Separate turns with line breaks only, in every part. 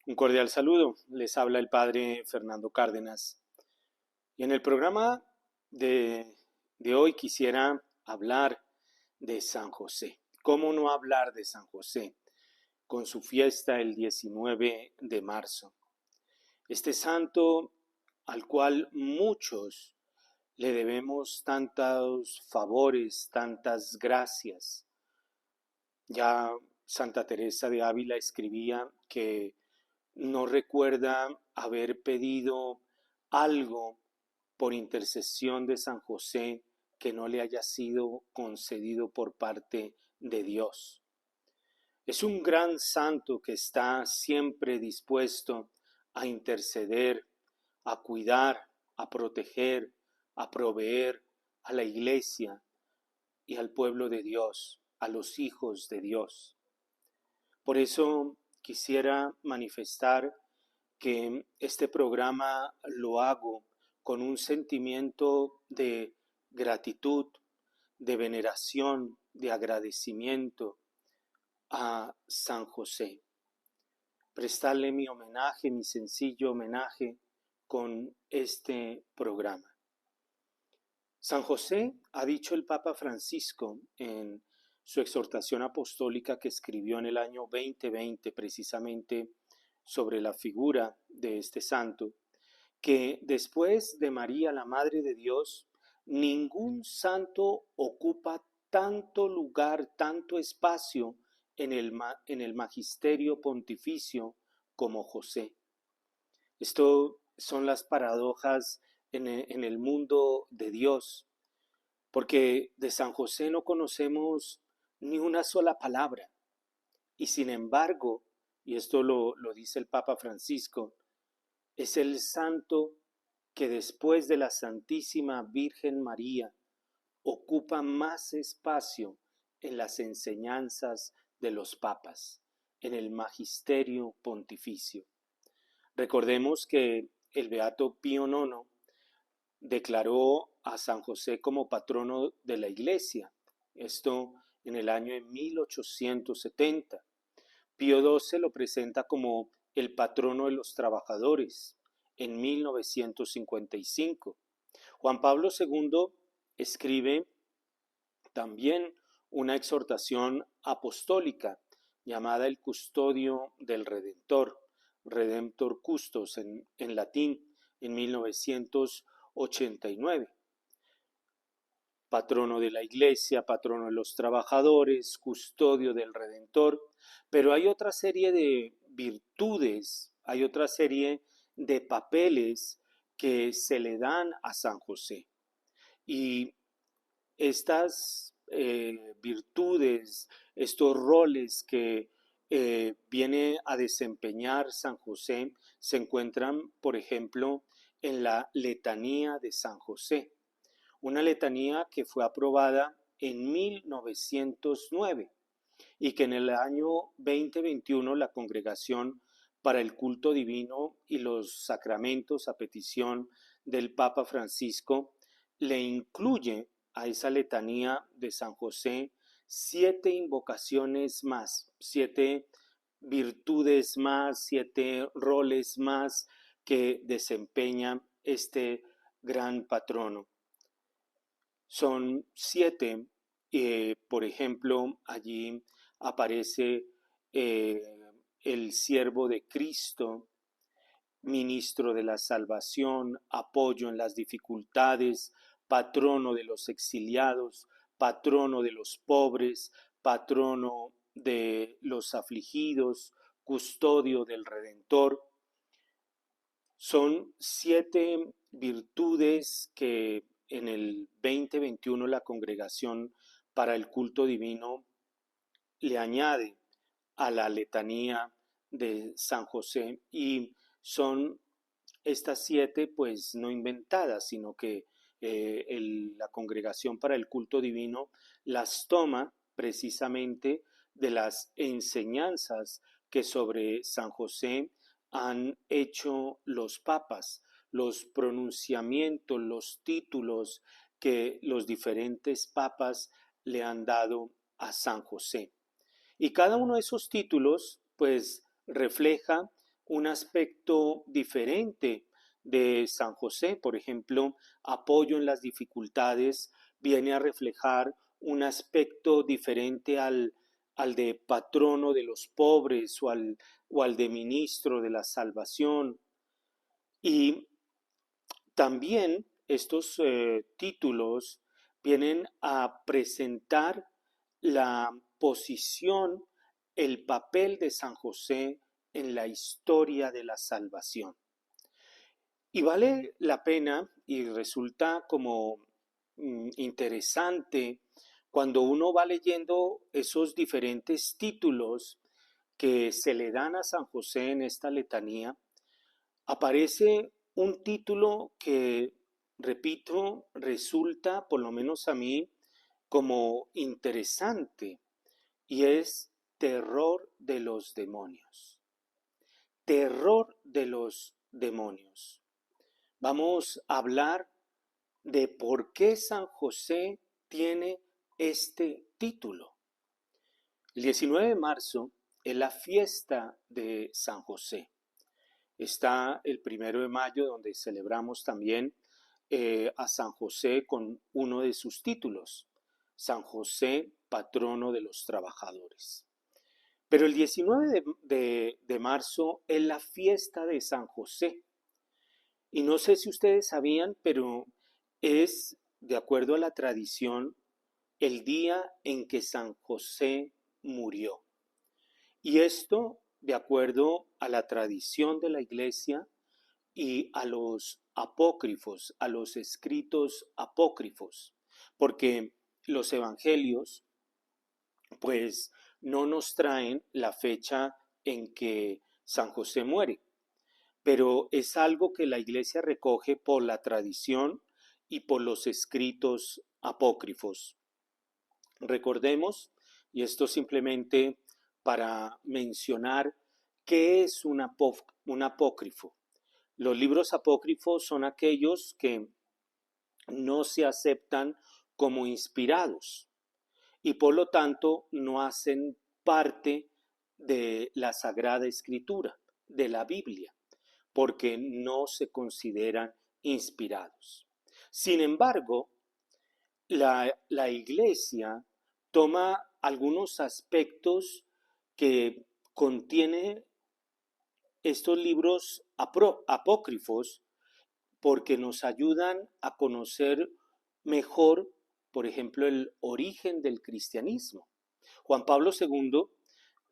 Un cordial saludo, les habla el padre Fernando Cárdenas. Y en el programa de, de hoy quisiera hablar de San José. ¿Cómo no hablar de San José con su fiesta el 19 de marzo? Este santo al cual muchos le debemos tantos favores, tantas gracias. Ya Santa Teresa de Ávila escribía que no recuerda haber pedido algo por intercesión de San José que no le haya sido concedido por parte de Dios. Es un gran santo que está siempre dispuesto a interceder, a cuidar, a proteger, a proveer a la iglesia y al pueblo de Dios, a los hijos de Dios. Por eso quisiera manifestar que este programa lo hago con un sentimiento de gratitud, de veneración, de agradecimiento a San José. Prestarle mi homenaje, mi sencillo homenaje con este programa. San José, ha dicho el Papa Francisco en su exhortación apostólica que escribió en el año 2020 precisamente sobre la figura de este santo, que después de María, la Madre de Dios, ningún santo ocupa tanto lugar, tanto espacio en el magisterio pontificio como José. Esto son las paradojas en el mundo de Dios, porque de San José no conocemos ni una sola palabra, y sin embargo, y esto lo dice el Papa Francisco, es el santo que después de la Santísima Virgen María ocupa más espacio en las enseñanzas de los papas, en el magisterio pontificio. Recordemos que el beato Pío IX declaró a San José como patrono de la Iglesia, esto en el año de 1870. Pío XII lo presenta como el patrono de los trabajadores en 1955. Juan Pablo II escribe también una exhortación apostólica llamada el Custodio del Redentor, Redemptor Custos en latín, en 1989. Patrono de la Iglesia, patrono de los trabajadores, custodio del Redentor, pero hay otra serie de virtudes, hay otra serie de papeles que se le dan a San José. Y estas virtudes, estos roles que viene a desempeñar San José, se encuentran, por ejemplo, en la letanía de San José, una letanía que fue aprobada en 1909 y que en el año 2021 la Congregación para el Culto Divino y los Sacramentos, a petición del Papa Francisco, le incluye a esa letanía de San José 7 invocaciones más, 7 virtudes más, 7 roles más que desempeña este gran patrono. Son 7, por ejemplo, allí aparece eh, el siervo de Cristo, ministro de la salvación, apoyo en las dificultades, patrono de los exiliados, patrono de los pobres, patrono de los afligidos, custodio del Redentor. Son 7 virtudes que en el 2021 la Congregación para el Culto Divino le añade a la letanía de San José, y son estas 7 pues no inventadas, sino que la Congregación para el Culto Divino las toma precisamente de las enseñanzas que sobre San José han hecho los papas, los pronunciamientos, los títulos que los diferentes papas le han dado a San José. Y cada uno de esos títulos pues refleja un aspecto diferente de San José. Por ejemplo, apoyo en las dificultades viene a reflejar un aspecto diferente al de patrono de los pobres o al de ministro de la salvación. Y también estos títulos vienen a presentar la posición, el papel de San José en la historia de la salvación. Y vale la pena y resulta como interesante cuando uno va leyendo esos diferentes títulos que se le dan a San José en esta letanía. Aparece un título que, repito, resulta, por lo menos a mí, como interesante, y es terror de los demonios. Terror de los demonios. Vamos a hablar de por qué San José tiene este título. El 19 de marzo es la fiesta de San José. Está el 1 de mayo, donde celebramos también a San José con uno de sus títulos, San José, patrono de los trabajadores. Pero el 19 de marzo es la fiesta de San José. Y no sé si ustedes sabían, pero es, de acuerdo a la tradición, el día en que San José murió. Y esto, de acuerdo a la tradición de la Iglesia y a los apócrifos, a los escritos apócrifos, porque los evangelios, pues, no nos traen la fecha en que San José muere, pero es algo que la Iglesia recoge por la tradición y por los escritos apócrifos. Recordemos, y esto simplemente para mencionar qué es un apócrifo. Los libros apócrifos son aquellos que no se aceptan como inspirados y por lo tanto no hacen parte de la Sagrada Escritura, de la Biblia, porque no se consideran inspirados. Sin embargo, la Iglesia toma algunos aspectos que contiene estos libros apócrifos porque nos ayudan a conocer mejor, por ejemplo, el origen del cristianismo. Juan Pablo II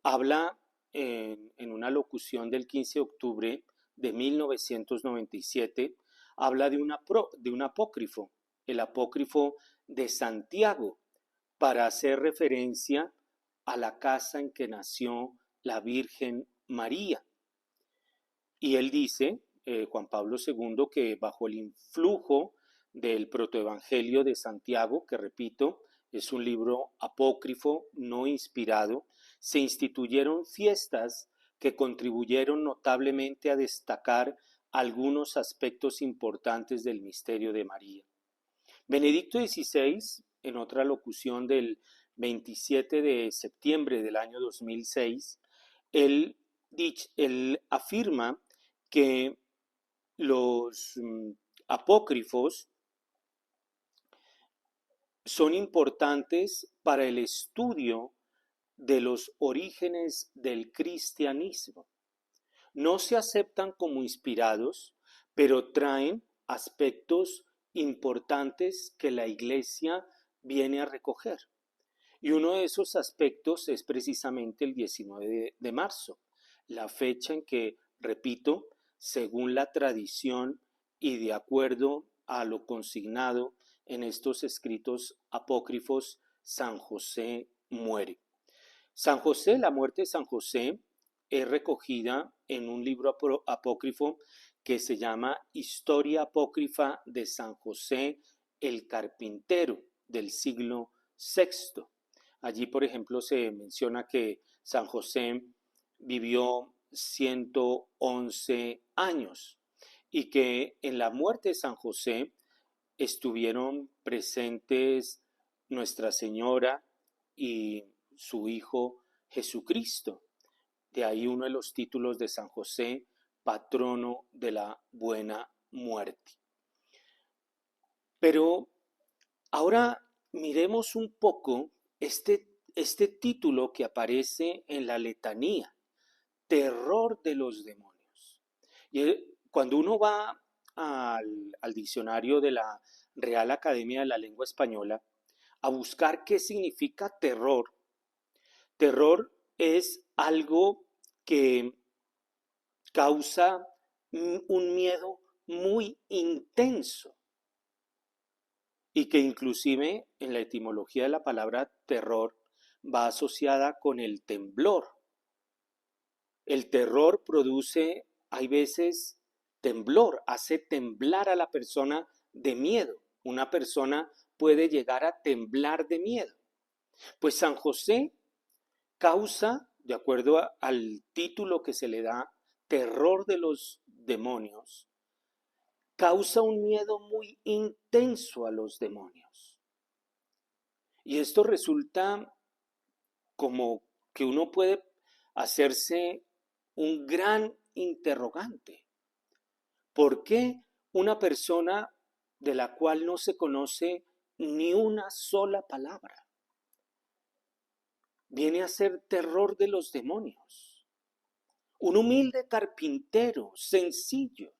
habla en una locución del 15 de octubre de 1997, habla de un apócrifo, el apócrifo de Santiago, para hacer referencia a la casa en que nació la Virgen María. Y él dice, Juan Pablo II, que bajo el influjo del protoevangelio de Santiago, que repito, es un libro apócrifo, no inspirado, se instituyeron fiestas que contribuyeron notablemente a destacar algunos aspectos importantes del misterio de María. Benedicto XVI, en otra locución del 27 de septiembre del año 2006, él afirma que los apócrifos son importantes para el estudio de los orígenes del cristianismo. No se aceptan como inspirados, pero traen aspectos importantes que la Iglesia viene a recoger. Y uno de esos aspectos es precisamente el 19 de marzo, la fecha en que, repito, según la tradición y de acuerdo a lo consignado en estos escritos apócrifos, San José muere. San José, la muerte de San José, es recogida en un libro apócrifo que se llama Historia Apócrifa de San José el Carpintero del siglo VI. Allí, por ejemplo, se menciona que San José vivió 111 años y que en la muerte de San José estuvieron presentes Nuestra Señora y su Hijo Jesucristo. De ahí uno de los títulos de San José, patrono de la buena muerte. Pero ahora miremos un poco este título que aparece en la letanía, terror de los demonios. Y cuando uno va al diccionario de la Real Academia de la Lengua Española a buscar qué significa terror, terror es algo que causa un miedo muy intenso y que inclusive en la etimología de la palabra terror va asociada con el temblor. El terror produce, hay veces, temblor, hace temblar a la persona de miedo. Una persona puede llegar a temblar de miedo. Pues San José causa, de acuerdo al título que se le da, terror de los demonios, causa un miedo muy intenso a los demonios. Y esto resulta como que uno puede hacerse un gran interrogante. ¿Por qué una persona de la cual no se conoce ni una sola palabra viene a ser terror de los demonios? Un humilde carpintero, sencillo.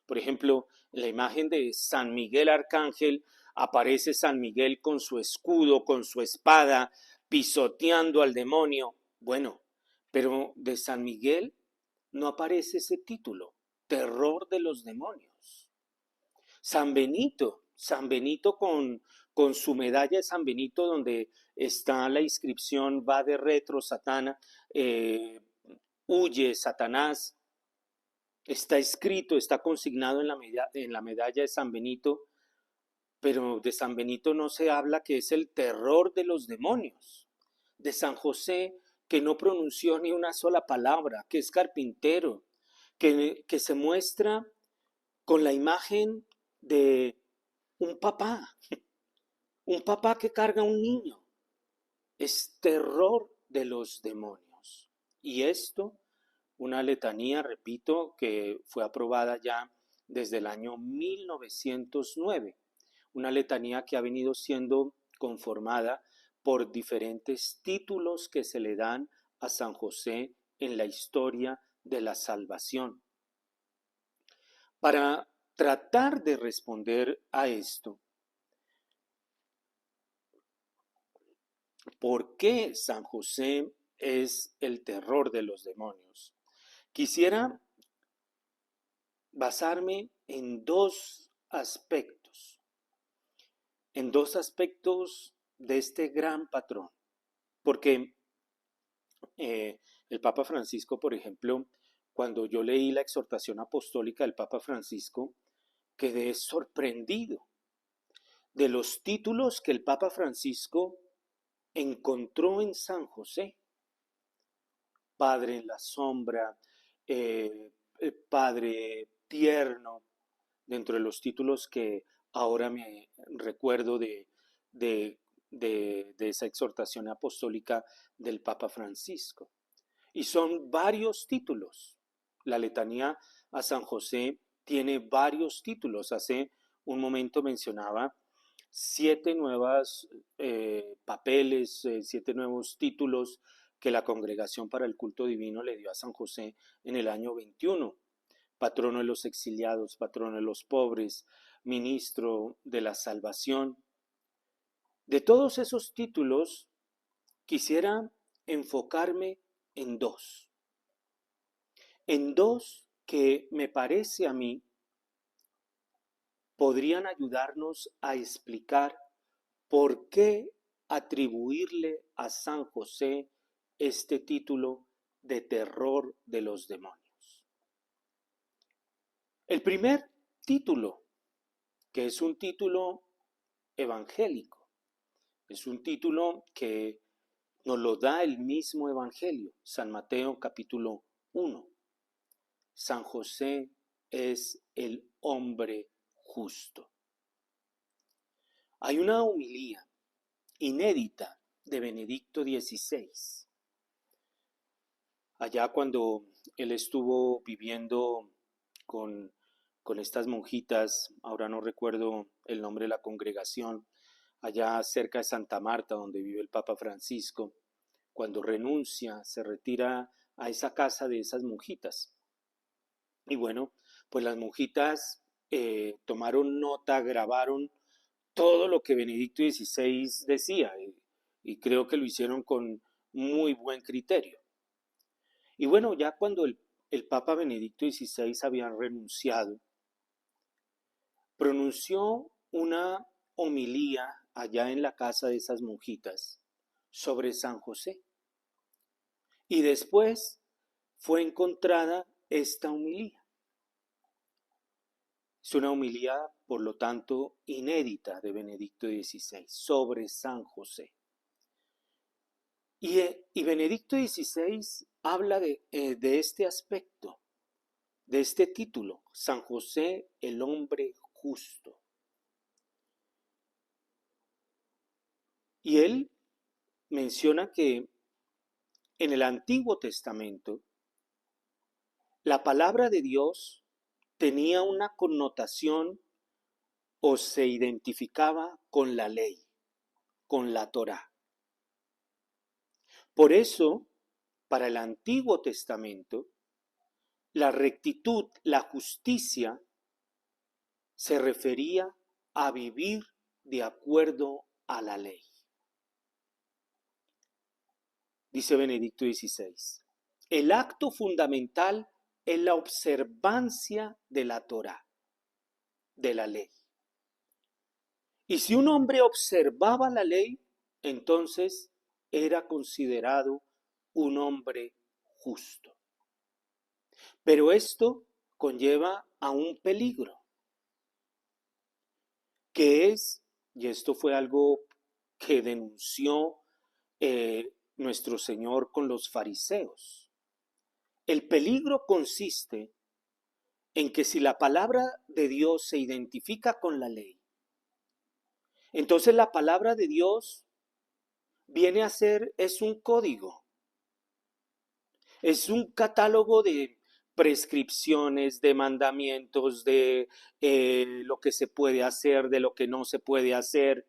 Por ejemplo, en la imagen de San Miguel Arcángel aparece San Miguel con su escudo, con su espada, pisoteando al demonio. Bueno, pero de San Miguel no aparece ese título, terror de los demonios. San Benito con su medalla de San Benito donde está la inscripción va de retro, Satana, huye Satanás. Está escrito, está consignado en la medalla de San Benito, pero de San Benito no se habla, que es el terror de los demonios. De San José, que no pronunció ni una sola palabra, que es carpintero, que se muestra con la imagen de un papá que carga a un niño. Es terror de los demonios. Y esto, una letanía, repito, que fue aprobada ya desde el año 1909. Una letanía que ha venido siendo conformada por diferentes títulos que se le dan a San José en la historia de la salvación. Para tratar de responder a esto, ¿por qué San José es el terror de los demonios? Quisiera basarme en dos aspectos de este gran patrón, porque el Papa Francisco, por ejemplo, cuando yo leí la exhortación apostólica del Papa Francisco, quedé sorprendido de los títulos que el Papa Francisco encontró en San José. Padre en la sombra, Padre tierno, dentro de los títulos que ahora me recuerdo de, de esa exhortación apostólica del Papa Francisco. Y son varios títulos. La letanía a San José tiene varios títulos. Hace un momento mencionaba 7 nuevos papeles, 7 nuevos títulos que la Congregación para el Culto Divino le dio a San José en el año 21. Patrono de los exiliados, patrono de los pobres, ministro de la salvación. De todos esos títulos, quisiera enfocarme en dos. En dos que me parece a mí podrían ayudarnos a explicar por qué atribuirle a San José este título de terror de los demonios. El primer título, que es un título evangélico, es un título que nos lo da el mismo Evangelio, San Mateo capítulo 1. San José es el hombre justo. Hay una homilía inédita de Benedicto XVI. allá cuando él estuvo viviendo con, con estas monjitas, ahora no recuerdo el nombre de la congregación, allá cerca de Santa Marta, donde vive el Papa Francisco, cuando renuncia, se retira a esa casa de esas monjitas. Y bueno, pues las monjitas tomaron nota, grabaron todo lo que Benedicto XVI decía, y creo que lo hicieron con muy buen criterio. Y bueno, ya cuando el Papa Benedicto XVI había renunciado, pronunció una homilía allá en la casa de esas monjitas sobre San José. Y después fue encontrada esta homilía. Es una homilía, por lo tanto, inédita de Benedicto XVI sobre San José. Y Benedicto XVI habla de este aspecto, de este título, San José el hombre justo. Y él menciona que en el Antiguo Testamento la palabra de Dios tenía una connotación o se identificaba con la ley, con la Torá. Por eso, para el Antiguo Testamento, la rectitud, la justicia, se refería a vivir de acuerdo a la ley. Dice Benedicto XVI, el acto fundamental es la observancia de la Torá, de la ley. Y si un hombre observaba la ley, entonces era considerado un hombre justo. Pero esto conlleva a un peligro, que es, y esto fue algo que denunció nuestro Señor con los fariseos. El peligro consiste en que si la palabra de Dios se identifica con la ley, entonces la palabra de Dios viene a ser, es un código, es un catálogo de prescripciones, de mandamientos, de lo que se puede hacer, de lo que no se puede hacer,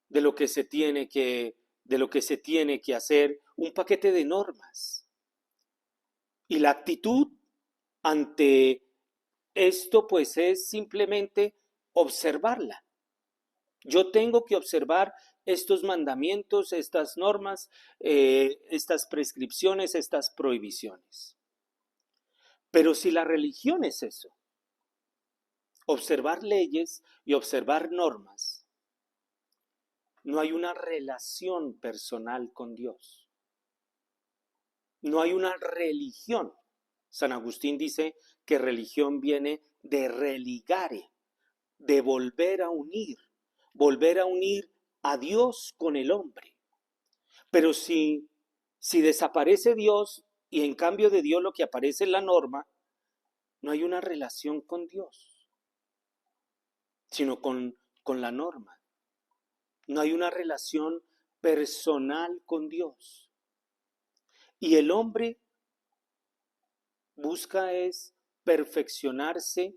de lo que se tiene que hacer, un paquete de normas. Y la actitud ante esto pues es simplemente observarla. Yo tengo que observar estos mandamientos, estas normas, estas prescripciones, estas prohibiciones. Pero si la religión es eso, observar leyes y observar normas, no hay una relación personal con Dios. No hay una religión. San Agustín dice que religión viene de religare, de volver a unir a Dios con el hombre. Pero si desaparece Dios y en cambio de Dios lo que aparece es la norma, no hay una relación con Dios, sino con la norma. No hay una relación personal con Dios. Y el hombre busca es perfeccionarse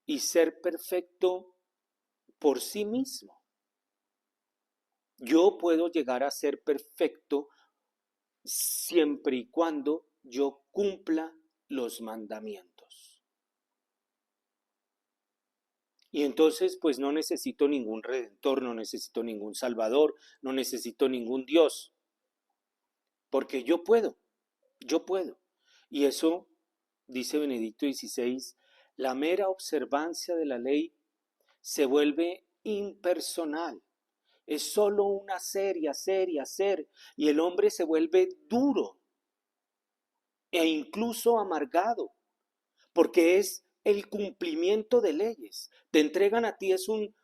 y ser perfecto por sí mismo. Yo puedo llegar a ser perfecto siempre y cuando yo cumpla los mandamientos. Y entonces pues no necesito ningún redentor, no necesito ningún salvador, no necesito ningún Dios, porque yo puedo. Y eso, dice Benedicto XVI, la mera observancia de la ley se vuelve impersonal. Es solo un hacer y hacer y hacer, y el hombre se vuelve duro e incluso amargado, porque es el cumplimiento de leyes. Te entregan a ti, es un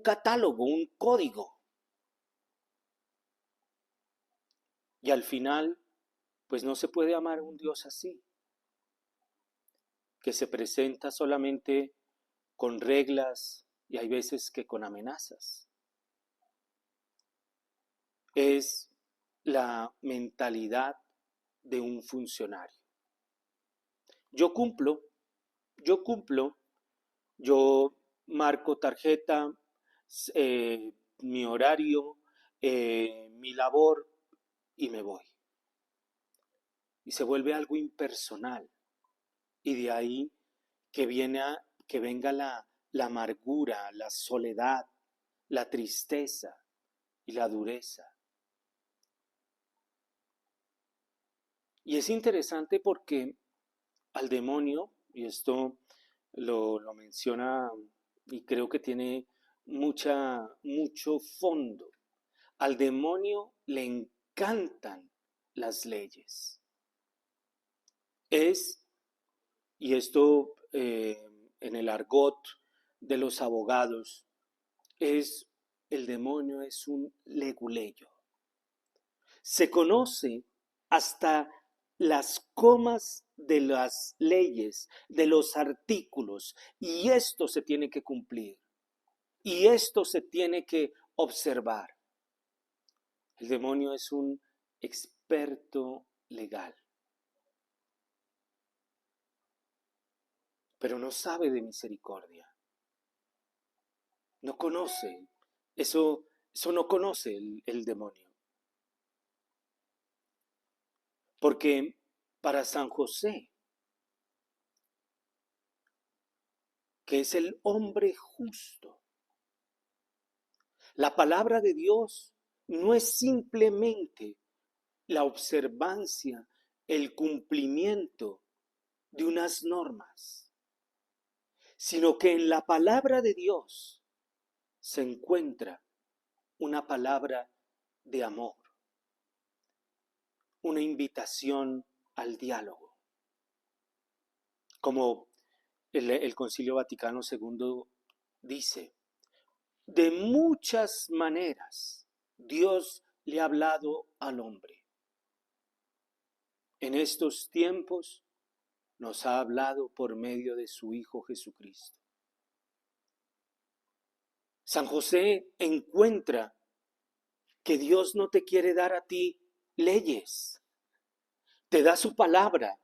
catálogo, un código. Y al final, pues no se puede amar a un Dios así, que se presenta solamente con reglas y hay veces que con amenazas. Es la mentalidad de un funcionario. Yo cumplo, yo cumplo, yo marco tarjeta, mi horario, mi labor y me voy. Y se vuelve algo impersonal. Y de ahí que venga la amargura, la soledad, la tristeza y la dureza. Y es interesante porque al demonio, y esto lo menciona y creo que tiene mucho fondo, al demonio le encantan las leyes. Y esto en el argot de los abogados, el demonio es un leguleyo. Se conoce hasta las comas de las leyes, de los artículos, y esto se tiene que cumplir, y esto se tiene que observar. El demonio es un experto legal, pero no sabe de misericordia. No conoce, eso no conoce el demonio. Porque para San José, que es el hombre justo, la palabra de Dios no es simplemente la observancia, el cumplimiento de unas normas, sino que en la palabra de Dios se encuentra una palabra de amor, una invitación al diálogo. Como el Concilio Vaticano II dice, de muchas maneras Dios le ha hablado al hombre. En estos tiempos nos ha hablado por medio de su Hijo Jesucristo. San José encuentra que Dios no te quiere dar a ti leyes, te da su palabra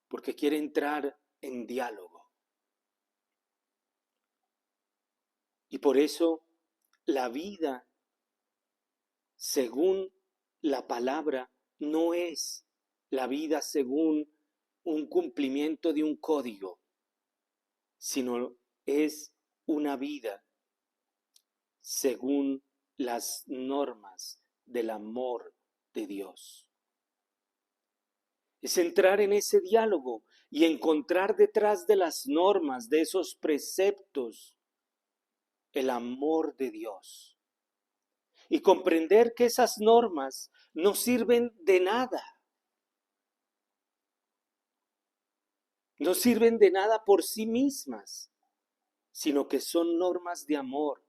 porque quiere entrar en diálogo. Y por eso la vida, según la palabra, no es la vida según un cumplimiento de un código, sino es una vida según las normas del amor de Dios. Es entrar en ese diálogo y encontrar detrás de las normas, de esos preceptos, el amor de Dios. Y comprender que esas normas no sirven de nada. No sirven de nada por sí mismas, sino que son normas de amor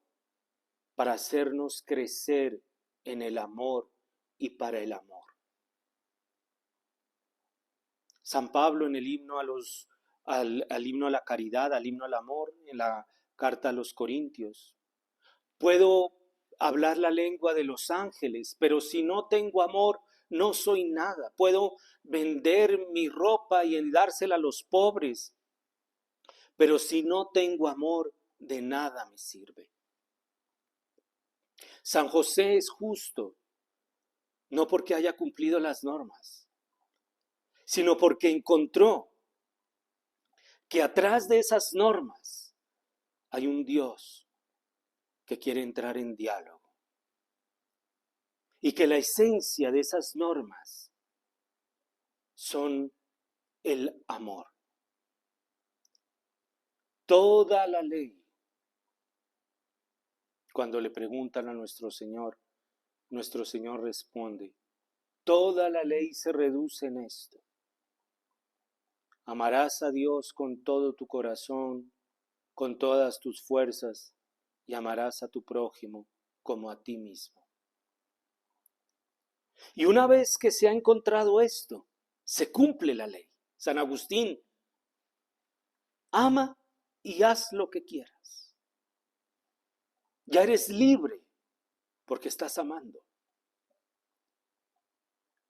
para hacernos crecer en el amor y para el amor. San Pablo en el himno al himno a la caridad, al himno al amor, en la carta a los Corintios. Puedo hablar la lengua de los ángeles, pero si no tengo amor, no soy nada. Puedo vender mi ropa y dársela a los pobres, pero si no tengo amor, de nada me sirve. San José es justo, no porque haya cumplido las normas, sino porque encontró que atrás de esas normas hay un Dios que quiere entrar en diálogo y que la esencia de esas normas son el amor. Toda la ley, cuando le preguntan a nuestro Señor responde, toda la ley se reduce en esto. Amarás a Dios con todo tu corazón, con todas tus fuerzas, y amarás a tu prójimo como a ti mismo. Y una vez que se ha encontrado esto, se cumple la ley. San Agustín, ama y haz lo que quieras. Ya eres libre porque estás amando.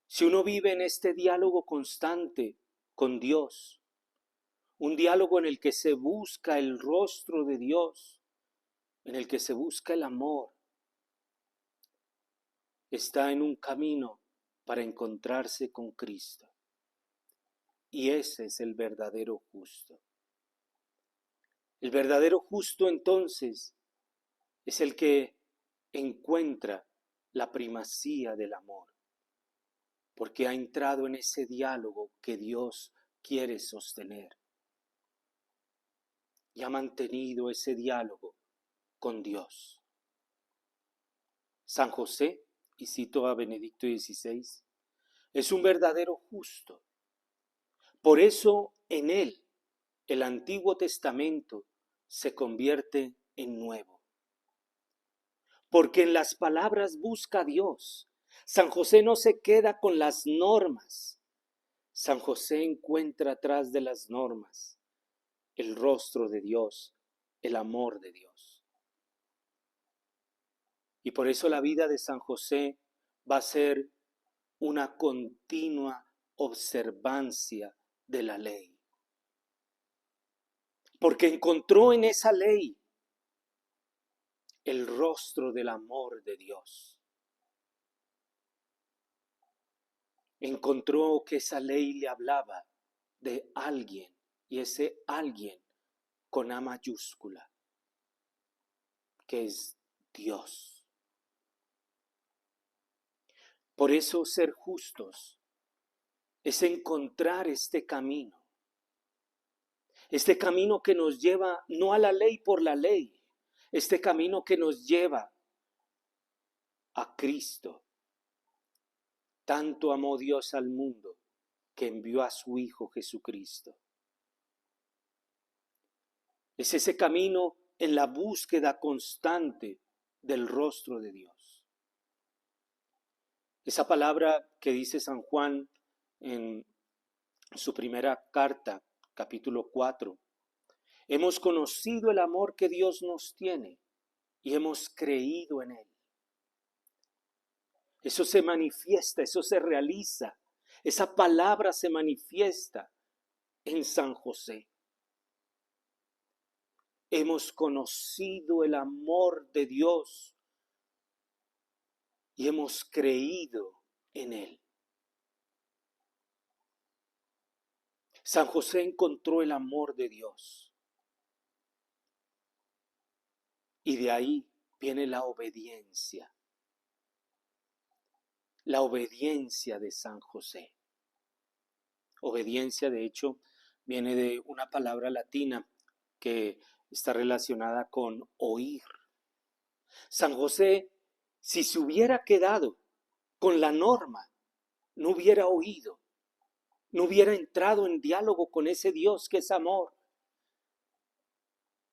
si uno vive en este diálogo constante con Dios, un diálogo en el que se busca el rostro de Dios, en el que se busca el amor, está en un camino para encontrarse con Cristo. Y ese es el verdadero justo. El verdadero justo entonces es el que encuentra la primacía del amor, porque ha entrado en ese diálogo que Dios quiere sostener y ha mantenido ese diálogo con Dios. San José, y cito a Benedicto XVI, es un verdadero justo. Por eso en él el Antiguo Testamento se convierte en nuevo. Porque en las palabras busca a Dios. San José no se queda con las normas. San José encuentra atrás de las normas el rostro de Dios, el amor de Dios. Y por eso la vida de San José va a ser una continua observancia de la ley. Porque encontró en esa ley el rostro del amor de Dios. Encontró que esa ley le hablaba de alguien, y ese alguien con A mayúscula, que es Dios. Por eso ser justos es encontrar este camino que nos lleva no a la ley por la ley, este camino que nos lleva a Cristo. Tanto amó Dios al mundo que envió a su Hijo Jesucristo. Es ese camino en la búsqueda constante del rostro de Dios. Esa palabra que dice San Juan en su primera carta, capítulo 4. Hemos conocido el amor que Dios nos tiene y hemos creído en él. Eso se manifiesta, eso se realiza. Esa palabra se manifiesta en San José. Hemos conocido el amor de Dios y hemos creído en él. San José encontró el amor de Dios. Y de ahí viene la obediencia. La obediencia de San José. Obediencia, de hecho, viene de una palabra latina que está relacionada con oír. San José, si se hubiera quedado con la norma, no hubiera oído, no hubiera entrado en diálogo con ese Dios que es amor.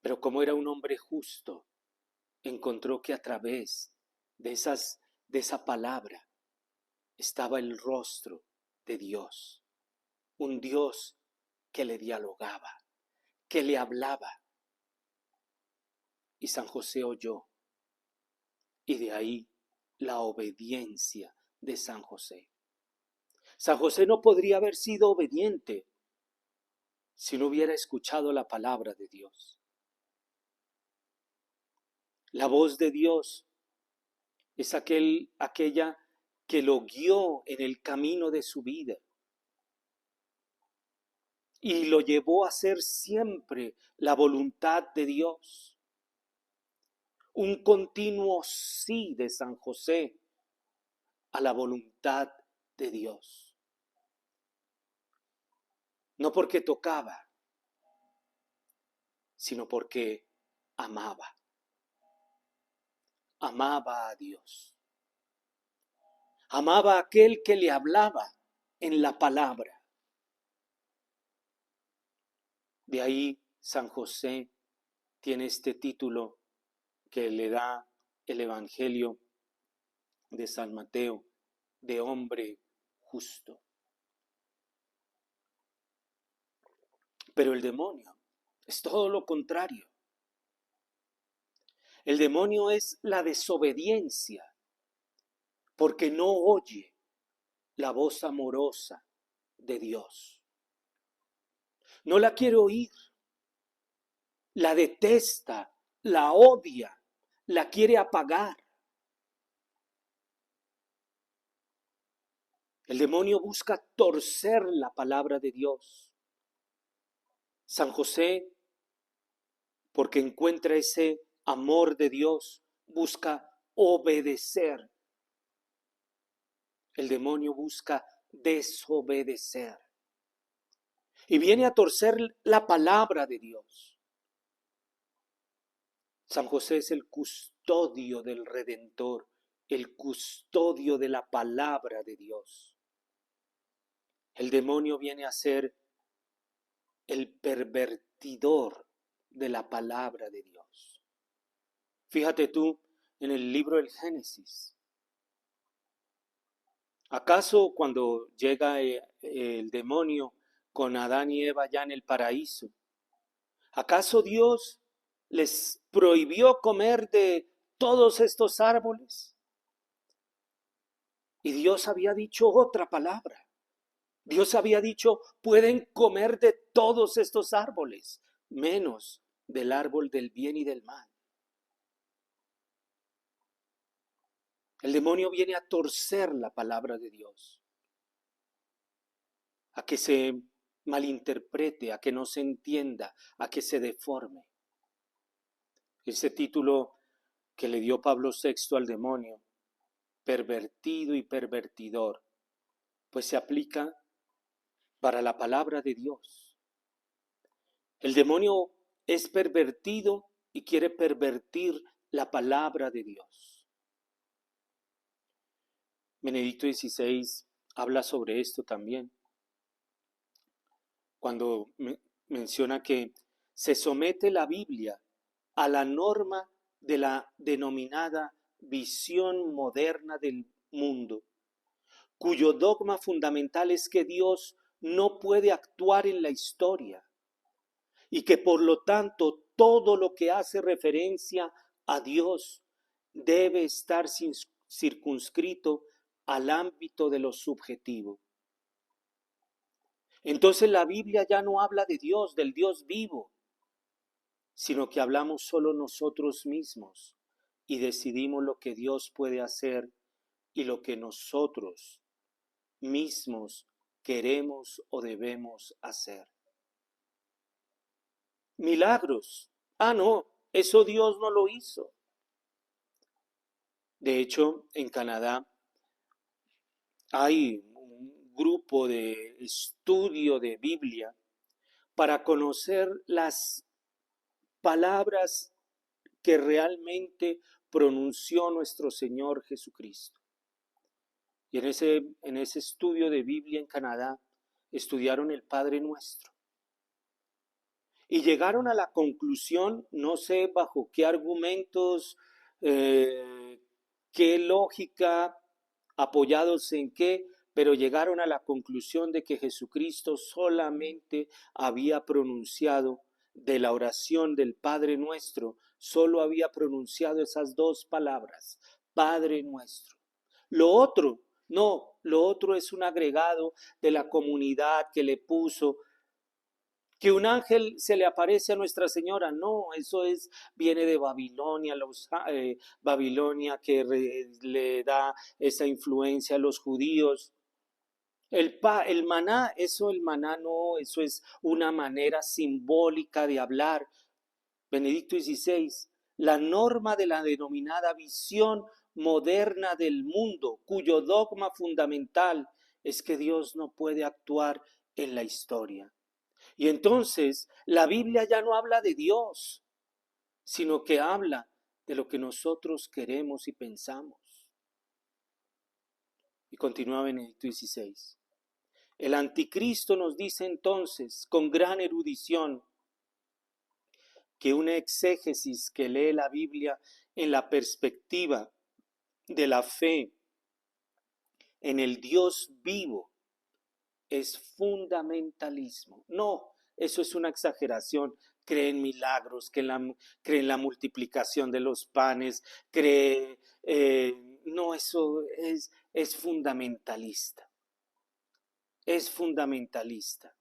Pero como era un hombre justo, encontró que a través de esa palabra estaba el rostro de Dios. Un Dios que le dialogaba, que le hablaba. Y San José oyó. Y de ahí la obediencia de San José. San José no podría haber sido obediente si no hubiera escuchado la palabra de Dios. La voz de Dios es aquella que lo guió en el camino de su vida y lo llevó a hacer siempre la voluntad de Dios. Un continuo sí de San José a la voluntad de Dios. No porque tocaba, sino porque amaba. Amaba a Dios. Amaba a aquel que le hablaba en la palabra. De ahí San José tiene este título que le da el Evangelio de San Mateo, de hombre justo. Pero el demonio es todo lo contrario. El demonio es la desobediencia, porque no oye, la voz amorosa de Dios. No la quiere oír, la detesta, la odia, la quiere apagar. El demonio busca torcer la palabra de Dios. San José, porque encuentra ese amor de Dios, busca obedecer. El demonio busca desobedecer. Y viene a torcer la palabra de Dios. San José es el custodio del Redentor, el custodio de la palabra de Dios. El demonio viene a ser el pervertidor de la palabra de Dios. Fíjate tú en el libro del Génesis. ¿Acaso cuando llega el demonio con Adán y Eva ya en el paraíso, acaso Dios les prohibió comer de todos estos árboles? Y Dios había dicho otra palabra. Dios había dicho, pueden comer de todos estos árboles, menos del árbol del bien y del mal. El demonio viene a torcer la palabra de Dios, a que se malinterprete, a que no se entienda, a que se deforme. Ese título que le dio Pablo VI al demonio, pervertido y pervertidor, pues se aplica para la palabra de Dios. El demonio es pervertido y quiere pervertir la palabra de Dios. Benedicto XVI habla sobre esto también, cuando menciona que se somete la Biblia a la norma de la denominada visión moderna del mundo, cuyo dogma fundamental es que Dios no puede actuar en la historia y que por lo tanto todo lo que hace referencia a Dios debe estar circunscrito al ámbito de lo subjetivo. Entonces la Biblia ya no habla de Dios, del Dios vivo, sino que hablamos solo nosotros mismos y decidimos lo que Dios puede hacer y lo que nosotros mismos queremos o debemos hacer. Milagros. No, eso Dios no lo hizo. De hecho, en Canadá hay un grupo de estudio de Biblia para conocer las palabras que realmente pronunció nuestro Señor Jesucristo. Y en ese estudio de Biblia en Canadá estudiaron el Padre Nuestro. Y llegaron a la conclusión, no sé bajo qué argumentos, qué lógica, apoyados en qué, pero llegaron a la conclusión de que Jesucristo solamente había pronunciado de la oración del Padre Nuestro, solo había pronunciado esas dos palabras, Padre Nuestro. Lo otro, no, lo otro es un agregado de la comunidad que le puso. Que un ángel se le aparece a Nuestra Señora, no, viene de Babilonia, Babilonia que le da esa influencia a los judíos. El maná, el maná no, eso es una manera simbólica de hablar. Benedicto XVI, la norma de la denominada visión moderna del mundo, cuyo dogma fundamental es que Dios no puede actuar en la historia. Y entonces la Biblia ya no habla de Dios, sino que habla de lo que nosotros queremos y pensamos. Y continúa Benedicto XVI. El anticristo nos dice entonces, con gran erudición, que una exégesis que lee la Biblia en la perspectiva de la fe en el Dios vivo es fundamentalismo. No, eso es una exageración. Cree en milagros, cree en la multiplicación de los panes, no, eso es fundamentalista. es fundamentalista.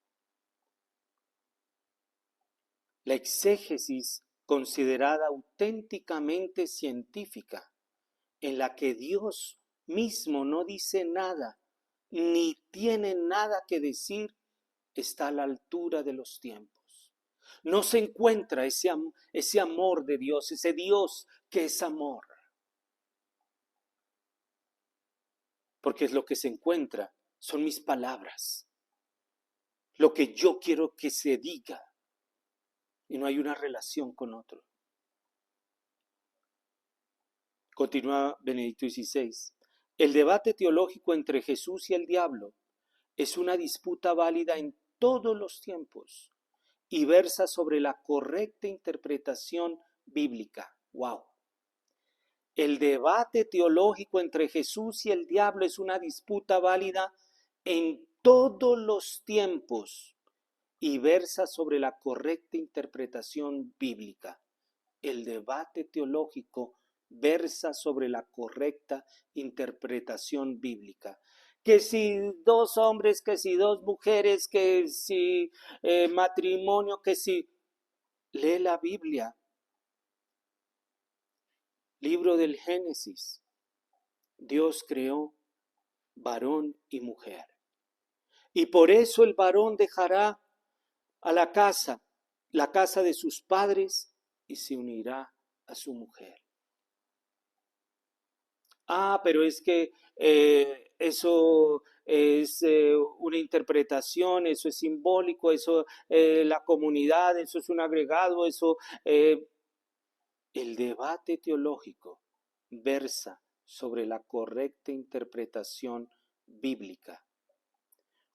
La exégesis considerada auténticamente científica, en la que Dios mismo no dice nada, ni tiene nada que decir, está a la altura de los tiempos. No se encuentra ese amor de Dios, ese Dios que es amor. Porque es lo que se encuentra, son mis palabras, lo que yo quiero que se diga, y no hay una relación con otro. Continúa Benedicto XVI. El debate teológico entre Jesús y el diablo es una disputa válida en todos los tiempos y versa sobre la correcta interpretación bíblica. ¡Wow! El debate teológico entre Jesús y el diablo es una disputa válida en todos los tiempos y versa sobre la correcta interpretación bíblica. El debate teológico versa sobre la correcta interpretación bíblica. Que si dos hombres, que si dos mujeres, que si matrimonio, que si... Lee la Biblia, libro del Génesis. Dios creó varón y mujer. Y por eso el varón dejará a la casa de sus padres, y se unirá a su mujer. Pero es que eso es una interpretación, eso es simbólico, eso la comunidad, eso es un agregado, eso... el debate teológico versa sobre la correcta interpretación bíblica,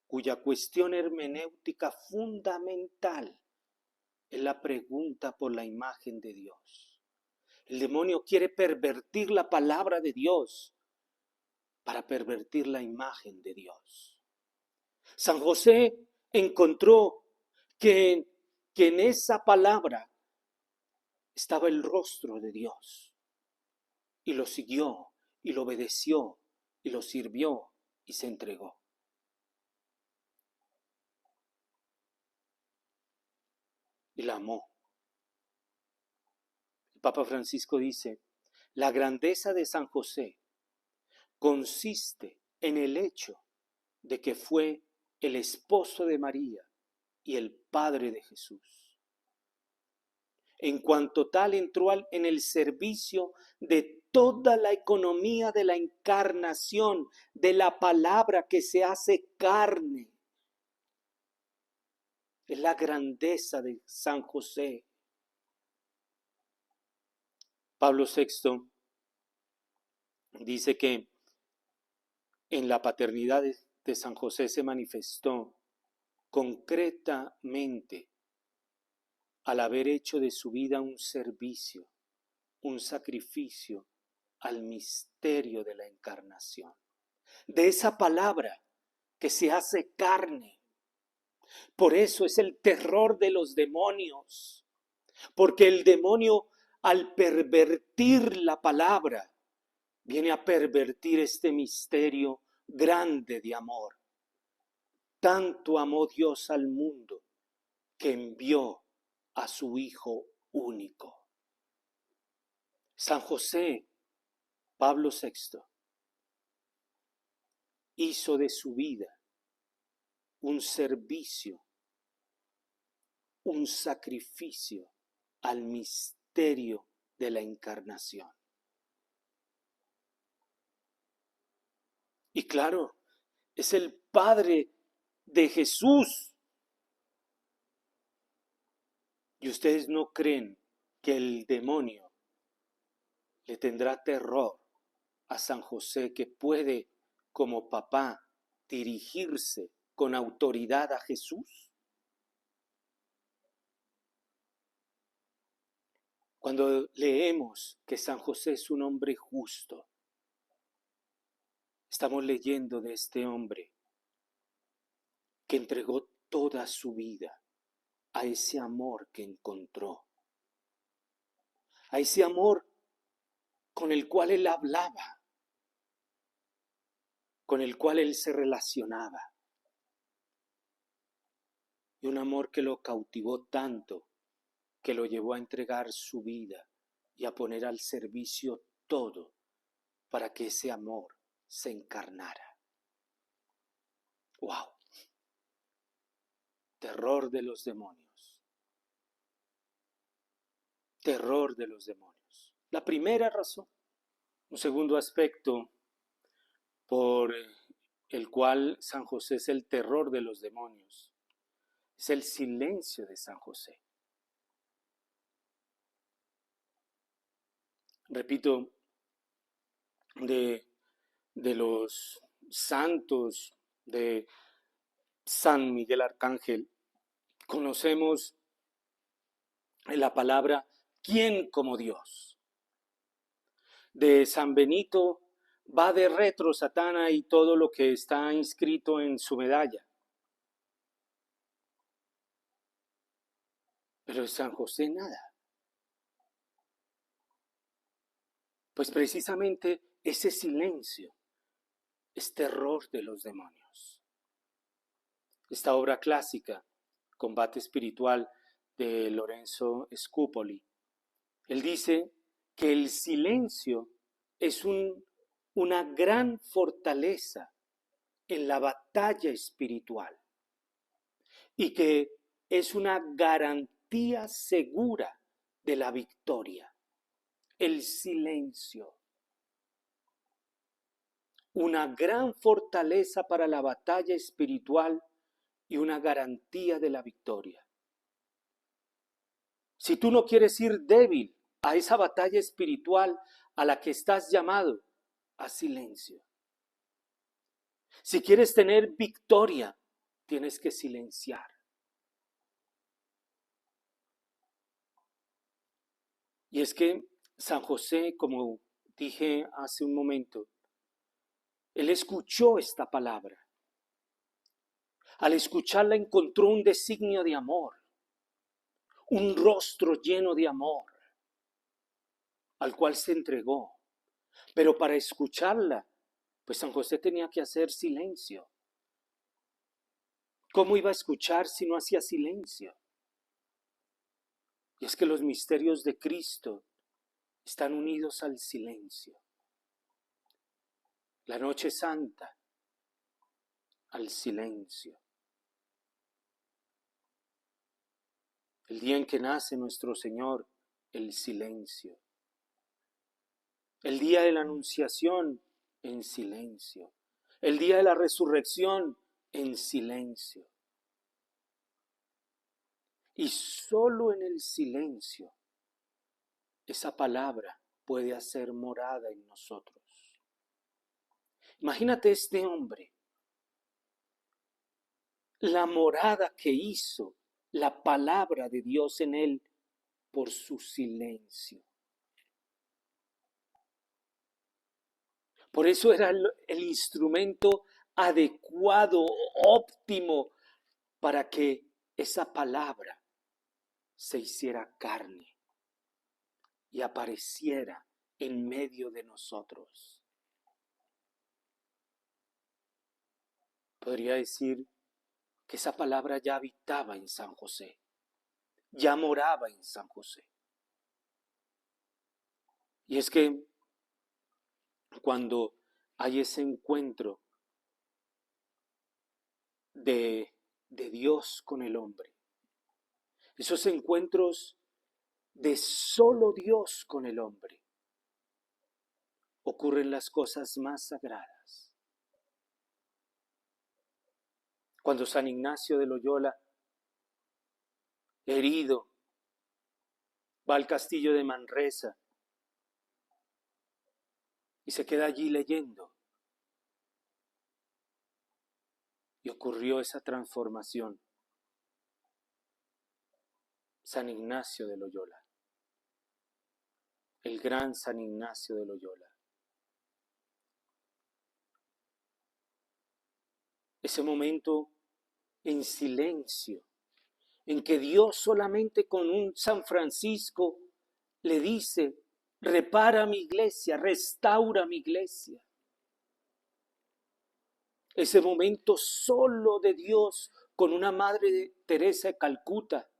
cuya cuestión hermenéutica fundamental es la pregunta por la imagen de Dios. El demonio quiere pervertir la palabra de Dios para pervertir la imagen de Dios. San José encontró que en esa palabra estaba el rostro de Dios y lo siguió y lo obedeció y lo sirvió y se entregó. Y la amó. El Papa Francisco dice, la grandeza de San José consiste en el hecho de que fue el esposo de María y el padre de Jesús. En cuanto tal, entró en el servicio de toda la economía de la encarnación, de la palabra que se hace carne. Es la grandeza de San José. Pablo VI dice que en la paternidad de San José se manifestó concretamente al haber hecho de su vida un servicio, un sacrificio al misterio de la encarnación. De esa palabra que se hace carne. Por eso es el terror de los demonios, porque el demonio, al pervertir la palabra, viene a pervertir este misterio grande de amor. Tanto amó Dios al mundo que envió a su Hijo único. San José, Pablo VI, hizo de su vida un servicio, un sacrificio al misterio de la encarnación. Y claro, es el Padre de Jesús. Y ustedes no creen que el demonio le tendrá terror a San José, que puede, como papá, dirigirse con autoridad a Jesús. Cuando leemos que San José es un hombre justo, estamos leyendo de este hombre que entregó toda su vida a ese amor que encontró, a ese amor con el cual él hablaba, con el cual él se relacionaba. y un amor que lo cautivó tanto que lo llevó a entregar su vida y a poner al servicio todo para que ese amor se encarnara. ¡Wow! Terror de los demonios. Terror de los demonios. La primera razón. Un segundo aspecto por el cual San José es el terror de los demonios es el silencio de San José. Repito, de los santos de San Miguel Arcángel, conocemos la palabra ¿quién como Dios? De San Benito va de retro Satana y todo lo que está inscrito en su medalla. Pero de San José nada. Pues precisamente ese silencio es terror de los demonios. Esta obra clásica, Combate Espiritual, de Lorenzo Scupoli, él dice que el silencio es una gran fortaleza en la batalla espiritual y que es una garantía segura de la victoria. El silencio. Una gran fortaleza para la batalla espiritual y una garantía de la victoria. Si tú no quieres ir débil a esa batalla espiritual a la que estás llamado, haz silencio. Si quieres tener victoria, tienes que silenciar. Y es que San José, como dije hace un momento, él escuchó esta palabra. Al escucharla encontró un designio de amor, un rostro lleno de amor, al cual se entregó. Pero para escucharla, pues San José tenía que hacer silencio. ¿Cómo iba a escuchar si no hacía silencio? Y es que los misterios de Cristo están unidos al silencio. La noche santa, al silencio. El día en que nace nuestro Señor, el silencio. El día de la Anunciación, en silencio. El día de la resurrección, en silencio. Y solo en el silencio, esa palabra puede hacer morada en nosotros. Imagínate este hombre, la morada que hizo la palabra de Dios en él por su silencio. Por eso era el instrumento adecuado, óptimo, para que esa palabra se hiciera carne y apareciera en medio de nosotros. Podría decir que esa palabra ya habitaba en San José, ya moraba en San José. Y es que cuando hay ese encuentro de Dios con el hombre, esos encuentros de solo Dios con el hombre, ocurren las cosas más sagradas. Cuando San Ignacio de Loyola, herido, va al castillo de Manresa y se queda allí leyendo, y ocurrió esa transformación. San Ignacio de Loyola, el gran San Ignacio de Loyola. Ese momento en silencio, en que Dios solamente con un San Francisco le dice, repara mi iglesia, restaura mi iglesia. Ese momento solo de Dios con una Madre de Teresa de Calcuta,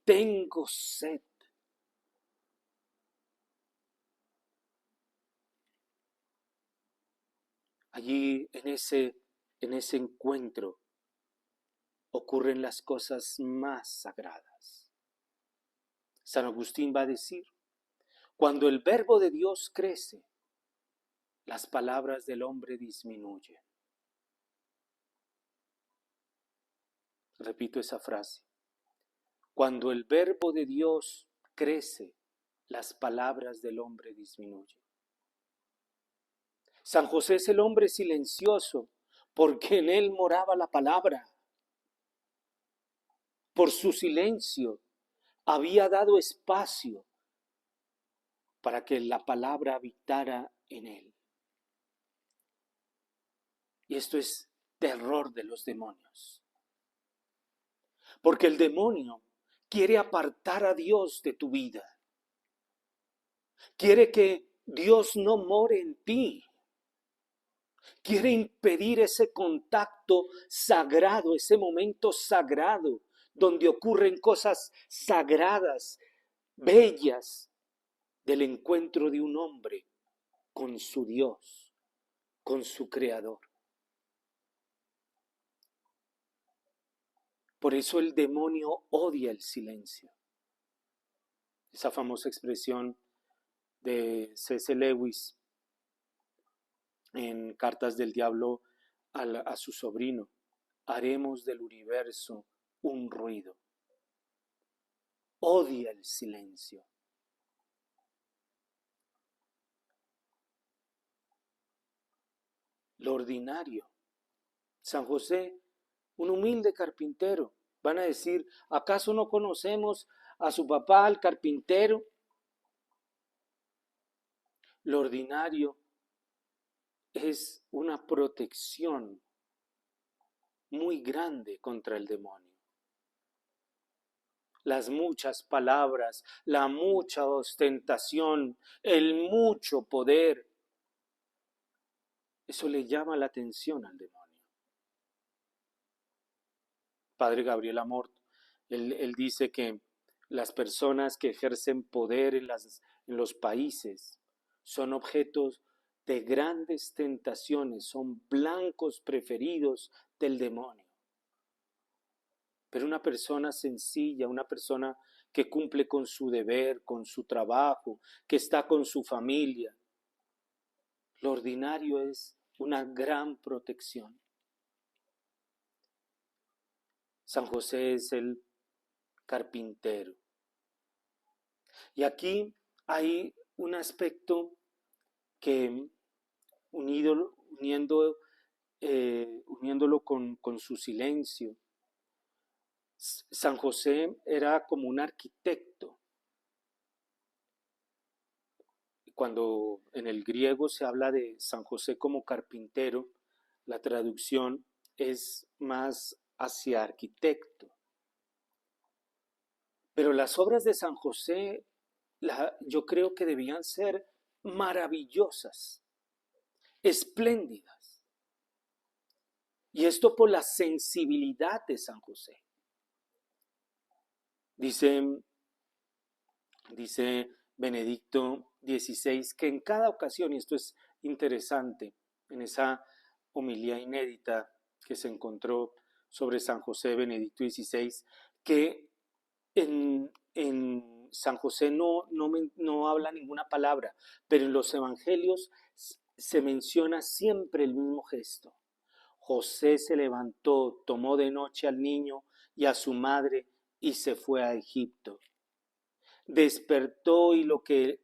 tengo sed. Allí en ese encuentro ocurren las cosas más sagradas. San Agustín va a decir, cuando el verbo de Dios crece, las palabras del hombre disminuyen. Repito esa frase. Cuando el verbo de Dios crece, las palabras del hombre disminuyen. San José es el hombre silencioso, porque en él moraba la palabra. Por su silencio había dado espacio para que la palabra habitara en él. Y esto es terror de los demonios. Porque el demonio quiere apartar a Dios de tu vida. Quiere que Dios no more en ti. Quiere impedir ese contacto sagrado, ese momento sagrado, donde ocurren cosas sagradas, bellas, del encuentro de un hombre con su Dios, con su Creador. Por eso el demonio odia el silencio. Esa famosa expresión de C.S. Lewis en Cartas del Diablo a su sobrino, haremos del universo un ruido. Odia el silencio. Lo ordinario. San José, un humilde carpintero. Van a decir, ¿acaso no conocemos a su papá, el carpintero? Lo ordinario es una protección muy grande contra el demonio. Las muchas palabras, la mucha ostentación, el mucho poder, eso le llama la atención al demonio. Padre Gabriel Amort, él dice que las personas que ejercen poder en los países son objetos de grandes tentaciones, son blancos preferidos del demonio. Pero una persona sencilla, una persona que cumple con su deber, con su trabajo, que está con su familia, lo ordinario es una gran protección. San José es el carpintero. Y aquí hay un aspecto que uniéndolo con su silencio, San José era como un arquitecto. Cuando en el griego se habla de San José como carpintero, la traducción es más hacia arquitecto. Pero las obras de San José, yo creo que debían ser maravillosas, espléndidas. Y esto por la sensibilidad de San José. Dice Benedicto XVI que en cada ocasión, y esto es interesante, en esa homilía inédita que se encontró sobre San José Benedicto XVI, que en San José no habla ninguna palabra, pero en los evangelios se menciona siempre el mismo gesto. José se levantó, tomó de noche al niño y a su madre y se fue a Egipto. Despertó e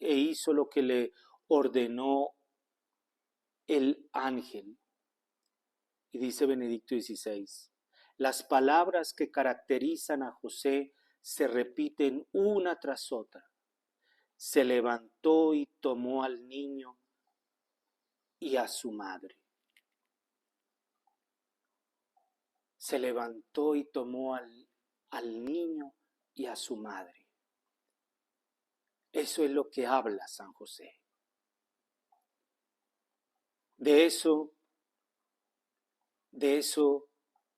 hizo lo que le ordenó el ángel. Y dice Benedicto XVI, las palabras que caracterizan a José se repiten una tras otra. Se levantó y tomó al niño y a su madre. Se levantó y tomó al niño y a su madre. Eso es lo que habla San José. De eso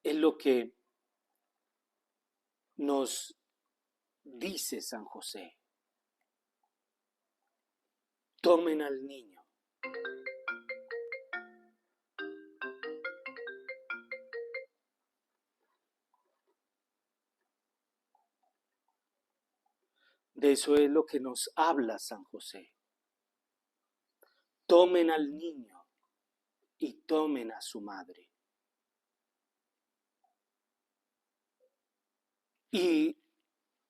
es lo que nos dice San José. Tomen al niño. De eso es lo que nos habla San José. Tomen al niño y tomen a su madre. Y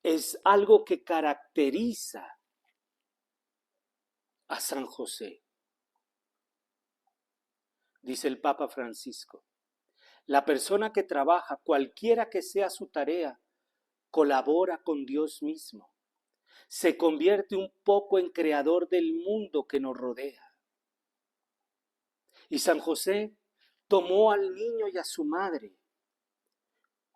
es algo que caracteriza a San José. Dice el Papa Francisco, la persona que trabaja, cualquiera que sea su tarea, colabora con Dios mismo. Se convierte un poco en creador del mundo que nos rodea. Y San José tomó al niño y a su madre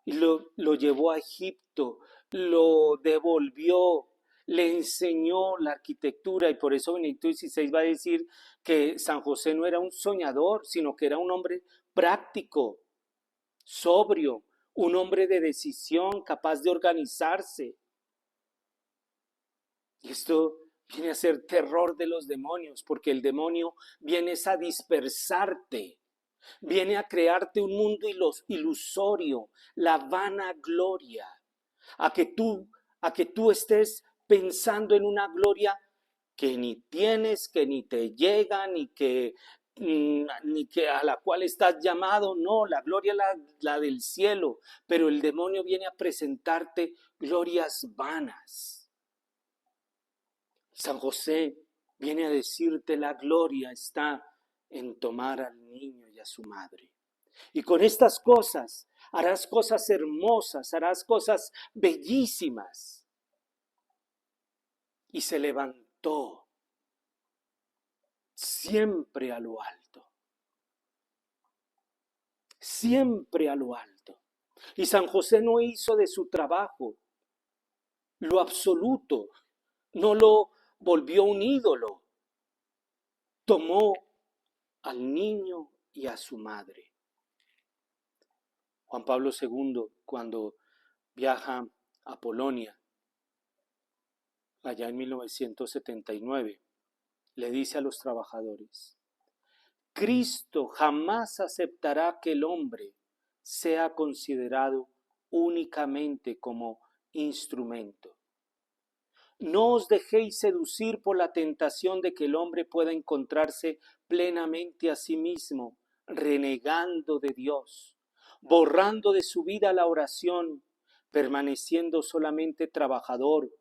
y lo llevó a Egipto, lo devolvió, le enseñó la arquitectura, y por eso Benedicto XVI va a decir que San José no era un soñador, sino que era un hombre práctico, sobrio, un hombre de decisión, capaz de organizarse. Y esto viene a ser terror de los demonios, porque el demonio viene a dispersarte, viene a crearte un mundo ilusorio, la vanagloria, a que tú estés pensando en una gloria que ni tienes, que ni te llega, ni que a la cual estás llamado. No, la gloria es la del cielo, pero el demonio viene a presentarte glorias vanas. San José viene a decirte: la gloria está en tomar al niño y a su madre. Y con estas cosas harás cosas hermosas, harás cosas bellísimas. Y se levantó siempre a lo alto. Siempre a lo alto. Y San José no hizo de su trabajo lo absoluto, no lo volvió un ídolo. Tomó al niño y a su madre. Juan Pablo II, cuando viaja a Polonia, allá en 1979, le dice a los trabajadores: Cristo jamás aceptará que el hombre sea considerado únicamente como instrumento. No os dejéis seducir por la tentación de que el hombre pueda encontrarse plenamente a sí mismo, renegando de Dios, borrando de su vida la oración, permaneciendo solamente trabajador,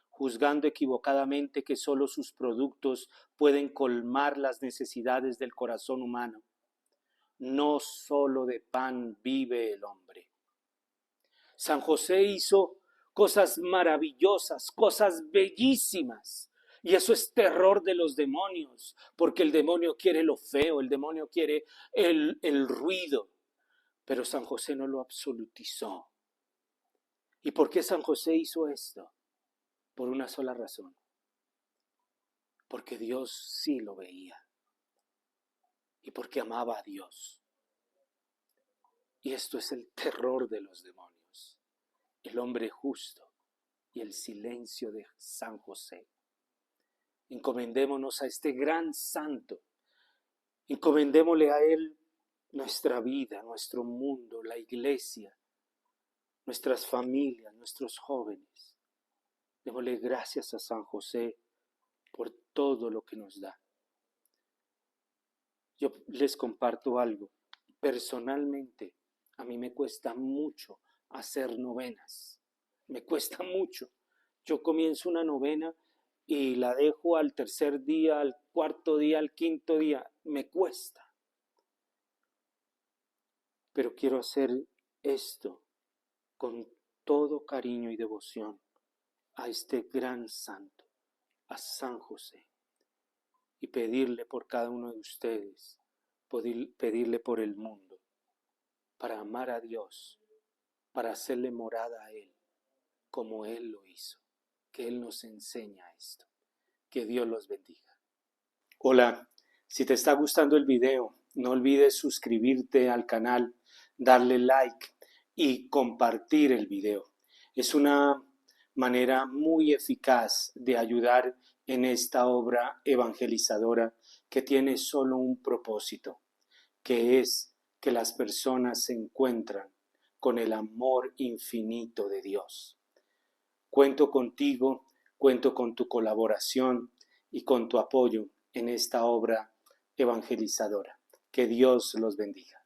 juzgando equivocadamente que solo sus productos pueden colmar las necesidades del corazón humano. No solo de pan vive el hombre. San José hizo cosas maravillosas, cosas bellísimas. Y eso es terror de los demonios, porque el demonio quiere lo feo, el demonio quiere el ruido. Pero San José no lo absolutizó. ¿Y por qué San José hizo esto? Por una sola razón. Porque Dios sí lo veía. Y porque amaba a Dios. Y esto es el terror de los demonios. El hombre justo y el silencio de San José. Encomendémonos a este gran santo. Encomendémosle a él nuestra vida, nuestro mundo, la iglesia, nuestras familias, nuestros jóvenes. Démosle gracias a San José por todo lo que nos da. Yo les comparto algo. Personalmente, a mí me cuesta mucho hacer novenas. Me cuesta mucho. Yo comienzo una novena y la dejo al tercer día, al cuarto día, al quinto día. Me cuesta. Pero quiero hacer esto con todo cariño y devoción a este gran santo, a San José, y pedirle por cada uno de ustedes, pedirle por el mundo, para amar a Dios, para hacerle morada a Él, como Él lo hizo, que Él nos enseña esto. Que Dios los bendiga. Hola, si te está gustando el video, no olvides suscribirte al canal, darle like y compartir el video. Es una manera muy eficaz de ayudar en esta obra evangelizadora que tiene solo un propósito, que es que las personas se encuentran con el amor infinito de Dios. Cuento contigo, cuento con tu colaboración y con tu apoyo en esta obra evangelizadora. Que Dios los bendiga.